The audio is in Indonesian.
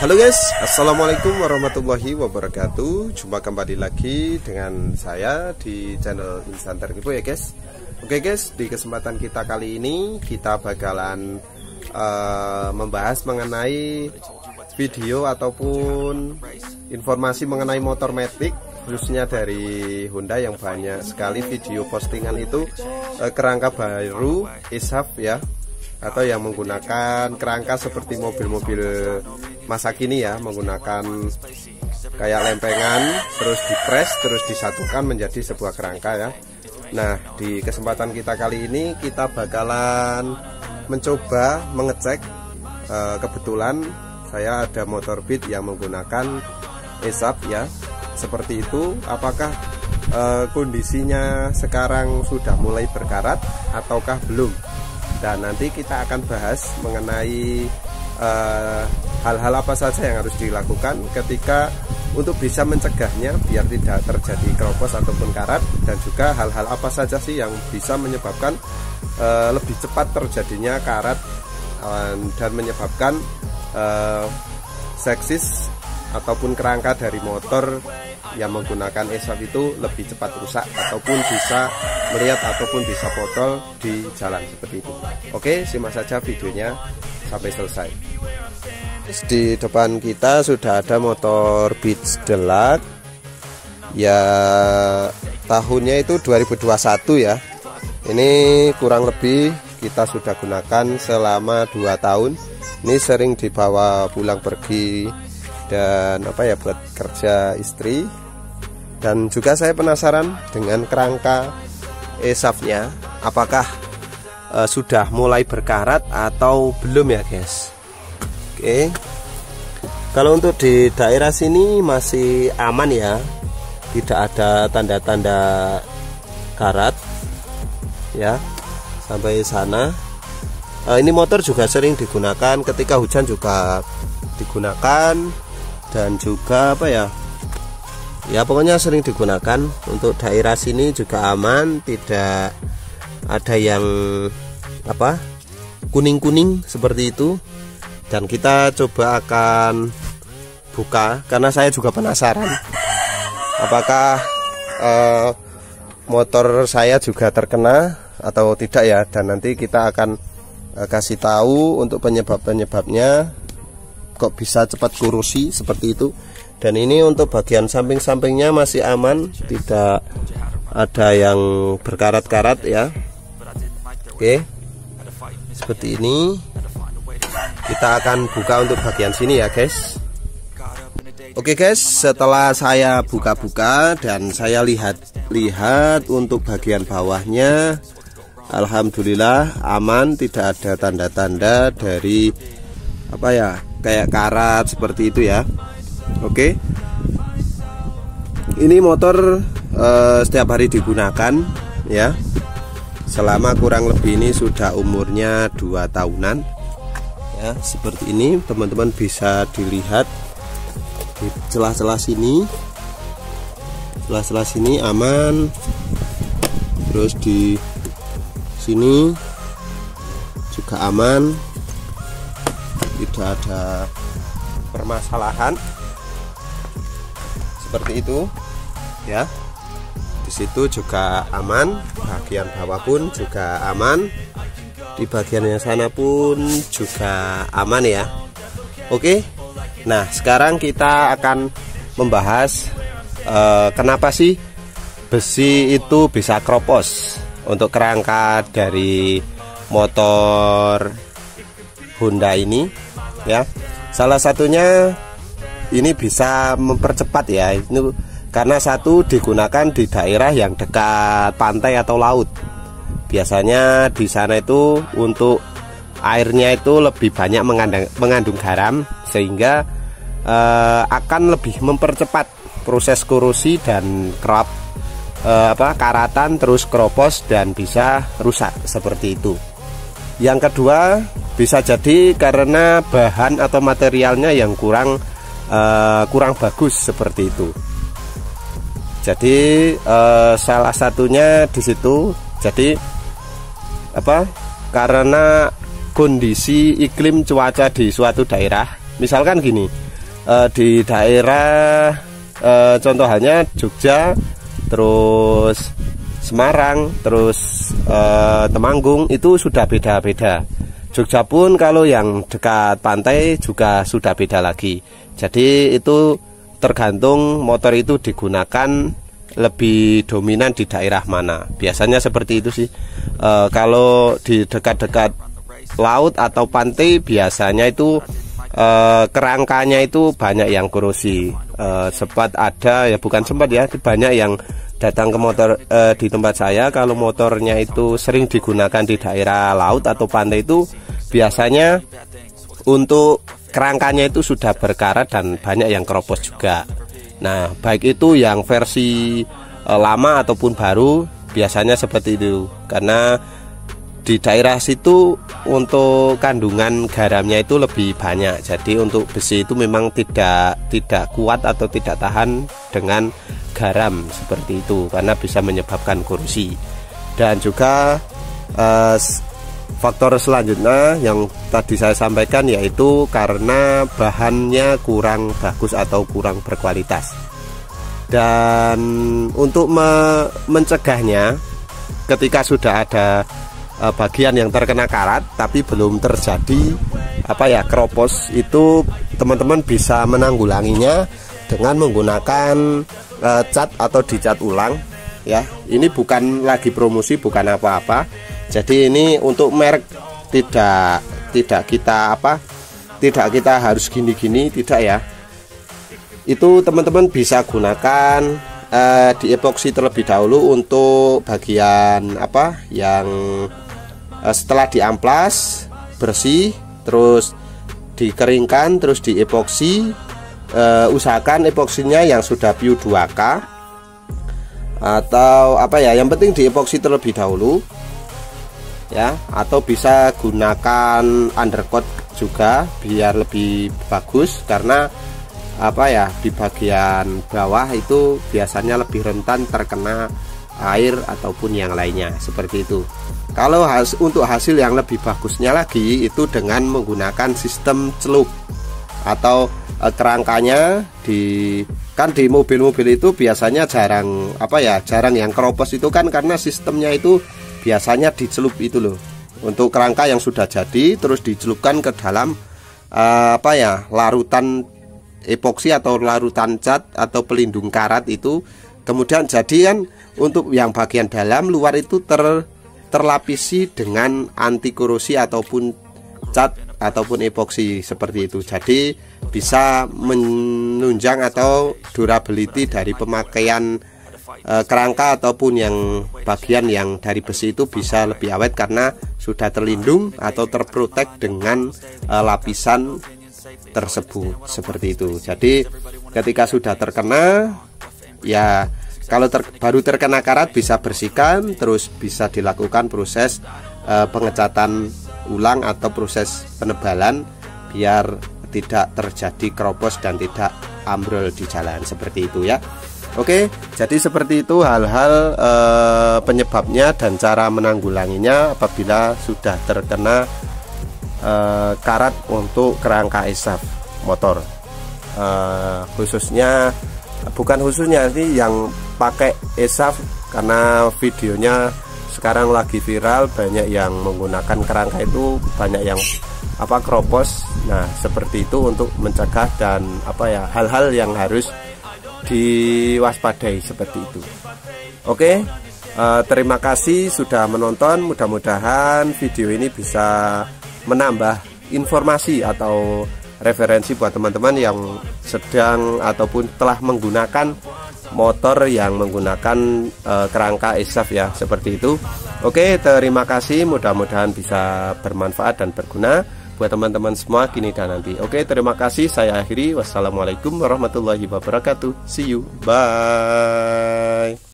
Halo guys, assalamualaikum warahmatullahi wabarakatuh. Jumpa kembali lagi dengan saya di channel Instan Terkipo ya guys. Oke guys, di kesempatan kita kali ini kita bakalan membahas mengenai video ataupun informasi mengenai motor Matic, khususnya dari Honda yang banyak sekali video postingan itu kerangka baru ESAF ya, atau yang menggunakan kerangka seperti mobil-mobil masa kini ya, menggunakan kayak lempengan terus dipres terus disatukan menjadi sebuah kerangka ya. Nah, di kesempatan kita kali ini kita bakalan mencoba mengecek, kebetulan saya ada motor Beat yang menggunakan ESAF ya, seperti itu. Apakah kondisinya sekarang sudah mulai berkarat ataukah belum? Dan nanti kita akan bahas mengenai hal-hal apa saja yang harus dilakukan ketika untuk bisa mencegahnya biar tidak terjadi keropos ataupun karat, dan juga hal-hal apa saja sih yang bisa menyebabkan lebih cepat terjadinya karat dan menyebabkan seksis ataupun kerangka dari motor yang menggunakan ESAF itu lebih cepat rusak ataupun bisa melihat ataupun bisa bocor di jalan seperti itu. Oke, simak saja videonya sampai selesai. Di depan kita sudah ada motor Beat Deluxe ya, tahunnya itu 2021 ya. Ini kurang lebih kita sudah gunakan selama 2 tahun. Ini sering dibawa pulang pergi dan buat kerja istri. Dan juga saya penasaran dengan kerangka ESAF-nya, apakah sudah mulai berkarat atau belum ya guys. Oke, kalau untuk di daerah sini masih aman ya, tidak ada tanda-tanda karat ya sampai sana. Ini motor juga sering digunakan ketika hujan, juga digunakan, dan juga ya pokoknya sering digunakan. Untuk daerah sini juga aman, tidak ada yang kuning-kuning seperti itu. Dan kita coba akan buka karena saya juga penasaran apakah motor saya juga terkena atau tidak ya. Dan nanti kita akan kasih tahu untuk penyebab-penyebabnya kok bisa cepat korosi seperti itu. Dan ini untuk bagian samping-sampingnya masih aman, tidak ada yang berkarat-karat ya. Oke, seperti ini. Kita akan buka untuk bagian sini ya guys. Oke guys, setelah saya buka-buka dan saya lihat untuk bagian bawahnya, alhamdulillah aman, tidak ada tanda-tanda dari kayak karat seperti itu ya. Oke, ini motor setiap hari digunakan ya, selama kurang lebih ini sudah umurnya 2 tahunan ya. Seperti ini teman-teman bisa dilihat di celah-celah sini, celah-celah sini aman, terus di sini juga aman, tidak ada permasalahan seperti itu ya. Di situ juga aman, bagian bawah pun juga aman, di bagian yang sana pun juga aman ya. Oke, nah sekarang kita akan membahas kenapa sih besi itu bisa kropos untuk kerangka dari motor Honda ini ya. Salah satunya ini bisa mempercepat ya, ini karena satu digunakan di daerah yang dekat pantai atau laut. Biasanya di sana itu untuk airnya itu lebih banyak mengandung garam, sehingga akan lebih mempercepat proses korosi dan karatan, terus keropos dan bisa rusak seperti itu. Yang kedua, bisa jadi karena bahan atau materialnya yang kurang bagus seperti itu. Jadi salah satunya di situ. Jadi karena kondisi iklim cuaca di suatu daerah, misalkan gini, di daerah contohnya Jogja, terus Semarang, terus Temanggung itu sudah beda-beda. Jogja pun kalau yang dekat pantai juga sudah beda lagi. Jadi itu tergantung motor itu digunakan lebih dominan di daerah mana. Biasanya seperti itu sih. Kalau di dekat-dekat laut atau pantai biasanya itu kerangkanya itu banyak yang korosi. Sempat ada ya, bukan sempat ya, banyak yang datang ke motor di tempat saya. Kalau motornya itu sering digunakan di daerah laut atau pantai itu biasanya untuk kerangkanya itu sudah berkarat dan banyak yang keropos juga. Nah, baik itu yang versi lama ataupun baru biasanya seperti itu. Karena di daerah situ untuk kandungan garamnya itu lebih banyak. Jadi untuk besi itu memang tidak kuat atau tidak tahan dengan garam seperti itu, karena bisa menyebabkan korosi. Dan juga faktor selanjutnya yang tadi saya sampaikan yaitu karena bahannya kurang bagus atau kurang berkualitas. Dan untuk mencegahnya, ketika sudah ada bagian yang terkena karat tapi belum terjadi keropos, itu teman-teman bisa menanggulanginya dengan menggunakan cat atau dicat ulang ya. Ini bukan lagi promosi, bukan apa-apa. Jadi ini untuk merek tidak kita harus gini-gini, tidak ya. Itu teman-teman bisa gunakan di epoksi terlebih dahulu untuk bagian yang setelah diamplas bersih, terus dikeringkan, terus di epoksi. Usahakan epoksinya yang sudah PU 2K atau yang penting di epoksi terlebih dahulu ya, atau bisa gunakan undercoat juga biar lebih bagus, karena di bagian bawah itu biasanya lebih rentan terkena air ataupun yang lainnya seperti itu. Kalau untuk hasil yang lebih bagusnya lagi itu dengan menggunakan sistem celup atau kerangkanya di mobil-mobil itu biasanya jarang yang keropos itu kan, karena sistemnya itu biasanya dicelup itu loh. Untuk kerangka yang sudah jadi terus dicelupkan ke dalam larutan epoksi atau larutan cat atau pelindung karat itu, kemudian jadi kan untuk yang bagian dalam luar itu terlapisi dengan anti korosi ataupun cat ataupun epoksi seperti itu. Jadi bisa menunjang atau durability dari pemakaian kerangka ataupun yang bagian yang dari besi itu bisa lebih awet karena sudah terlindung atau terprotek dengan lapisan tersebut seperti itu. Jadi ketika sudah terkena ya, kalau baru terkena karat bisa bersihkan, terus bisa dilakukan proses pengecatan ulang atau proses penebalan biar tidak terjadi keropos dan tidak ambrol di jalan seperti itu ya. Oke, jadi seperti itu hal-hal penyebabnya dan cara menanggulanginya apabila sudah terkena karat untuk kerangka ESAF motor. Bukan khususnya sih yang pakai ESAF, karena videonya sekarang lagi viral, banyak yang menggunakan kerangka itu banyak yang keropos. Nah seperti itu untuk mencegah dan hal-hal yang harus diwaspadai seperti itu. Oke, terima kasih sudah menonton. Mudah-mudahan video ini bisa menambah informasi atau referensi buat teman-teman yang sedang ataupun telah menggunakan motor yang menggunakan kerangka ESAF ya, seperti itu. Oke, terima kasih, mudah-mudahan bisa bermanfaat dan berguna buat teman-teman semua kini dan nanti. Oke, terima kasih, saya akhiri. Wassalamualaikum warahmatullahi wabarakatuh. See you, bye.